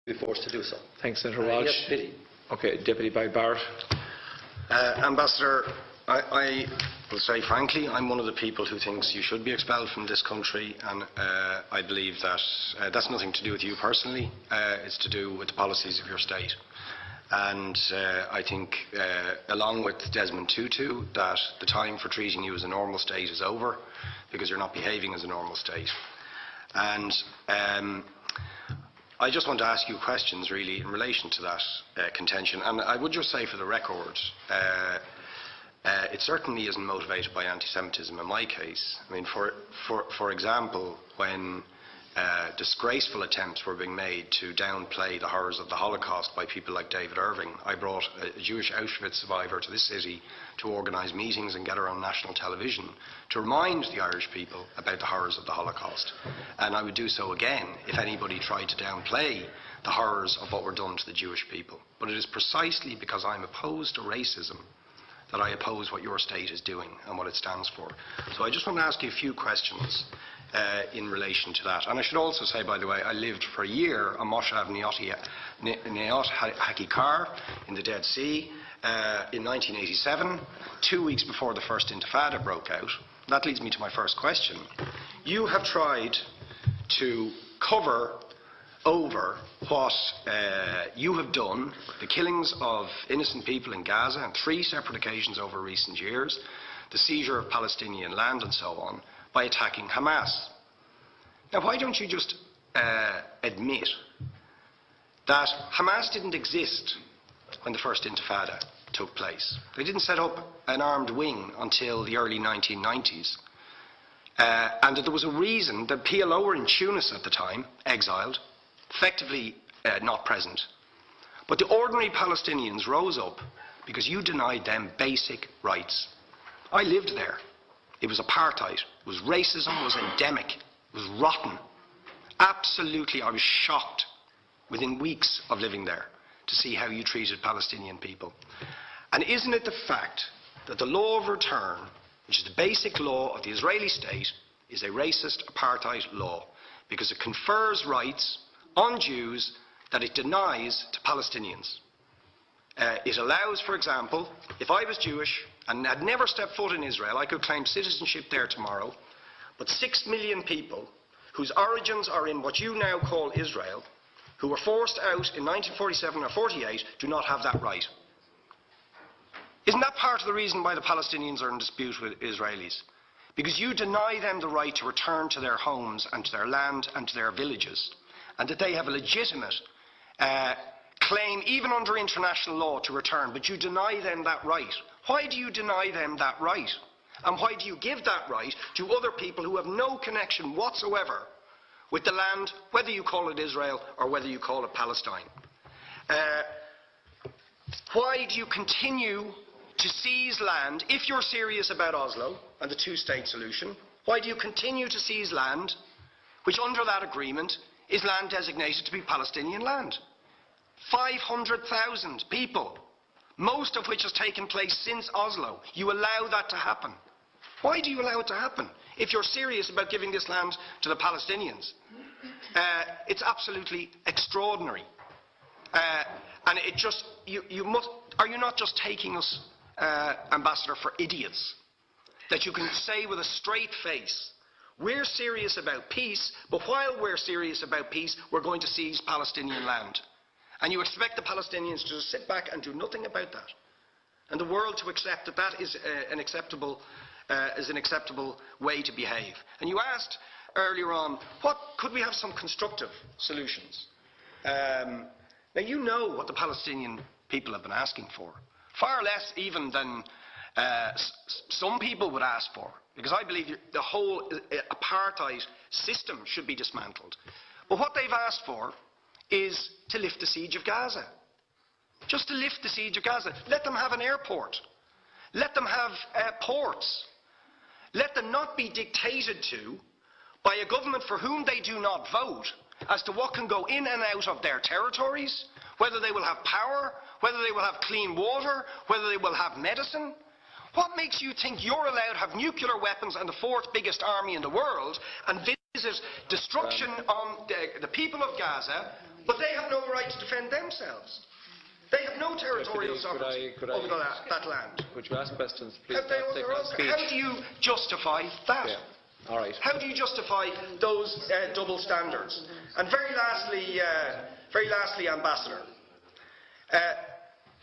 be forced to do so. Thanks, Senator Walsh. Yes, pity. Okay, Deputy Barrett. Ambassador, I will say frankly, I'm one of the people who thinks you should be expelled from this country, and I believe that that's nothing to do with you personally. It's to do with the policies of your state. And I think, along with Desmond Tutu, that the time for treating you as a normal state is over, because you're not behaving as a normal state. And I just want to ask you questions, really, in relation to that contention. And I would just say, for the record, it certainly isn't motivated by anti-Semitism in my case. I mean, for example, when disgraceful attempts were being made to downplay the horrors of the Holocaust by people like David Irving, I brought a Jewish Auschwitz survivor to this city to organise meetings and get her on national television to remind the Irish people about the horrors of the Holocaust. And I would do so again if anybody tried to downplay the horrors of what were done to the Jewish people. But it is precisely because I'm opposed to racism that I oppose what your state is doing and what it stands for. So I just want to ask you a few questions in relation to that. And I should also say, by the way, I lived for a year on Moshav Neot Hakikar in the Dead Sea in 1987, 2 weeks before the first Intifada broke out. That leads me to my first question. You have tried to cover over what you have done, the killings of innocent people in Gaza on 3 separate occasions over recent years, the seizure of Palestinian land and so on, by attacking Hamas. Now, why don't you just admit that Hamas didn't exist when the first Intifada took place? They didn't set up an armed wing until the early 1990s. And that there was a reason that PLO were in Tunis at the time, exiled, effectively not present. But the ordinary Palestinians rose up because you denied them basic rights. I lived there. It was apartheid. It was racism. It was endemic. It was rotten. Absolutely, I was shocked within weeks of living there to see how you treated Palestinian people. And isn't it the fact that the law of return, which is the basic law of the Israeli state, is a racist apartheid law because it confers rights on Jews that it denies to Palestinians? It allows, for example, if I was Jewish and had never stepped foot in Israel, I could claim citizenship there tomorrow, but 6 million people whose origins are in what you now call Israel, who were forced out in 1947 or 48, do not have that right. Isn't that part of the reason why the Palestinians are in dispute with Israelis? Because you deny them the right to return to their homes and to their land and to their villages, and that they have a legitimate claim, even under international law, to return, but you deny them that right. Why do you deny them that right? And why do you give that right to other people who have no connection whatsoever with the land, whether you call it Israel or whether you call it Palestine? Why do you continue to seize land, if you're serious about Oslo and the two-state solution? Why do you continue to seize land, which under that agreement is land designated to be Palestinian land? 500,000 people, most of which has taken place since Oslo. You allow that to happen. Why do you allow it to happen if you're serious about giving this land to the Palestinians? It's absolutely extraordinary. And it just, are you not just taking us, Ambassador, for idiots? That you can say with a straight face, we're serious about peace, but while we're serious about peace, we're going to seize Palestinian land. And you expect the Palestinians to just sit back and do nothing about that. And the world to accept that that is an acceptable way to behave. And you asked earlier on, could we have some constructive solutions? Now, you know what the Palestinian people have been asking for. Far less even than some people would ask for. Because I believe the whole apartheid system should be dismantled. But what they've asked for is to lift the siege of Gaza. Just to lift the siege of Gaza. Let them have an airport. Let them have ports. Let them not be dictated to by a government for whom they do not vote as to what can go in and out of their territories, whether they will have power, whether they will have clean water, whether they will have medicine. What makes you think you're allowed to have nuclear weapons and the 4th biggest army in the world and visit destruction on the people of Gaza, but they have no right defend themselves. They have no territorial sovereignty over that land. Could you ask questions, please? How do you justify that? Yeah. All right. How do you justify those double standards? And very lastly, Ambassador,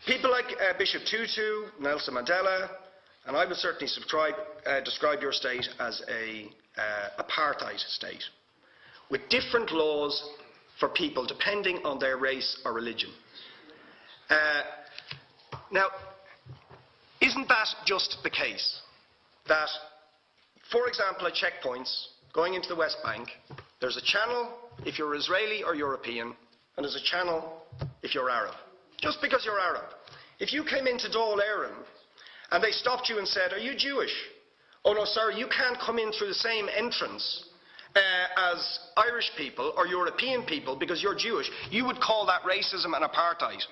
people like Bishop Tutu, Nelson Mandela, and I would certainly describe your state as a apartheid state, with different laws for people depending on their race or religion. Now, isn't that just the case that, for example, at checkpoints going into the West Bank, there's a channel if you're Israeli or European, and there's a channel if you're Arab? Just because you're Arab. If you came into Dáil Éireann and they stopped you and said, "Are you Jewish?" "Oh no, sir, you can't come in through the same entrance as Irish people or European people because you're Jewish," you would call that racism and apartheid.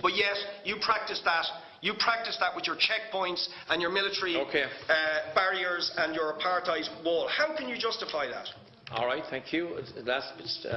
But yet, you practice that. You practice that with your checkpoints and your military barriers and your apartheid wall. How can you justify that? All right, thank you. Last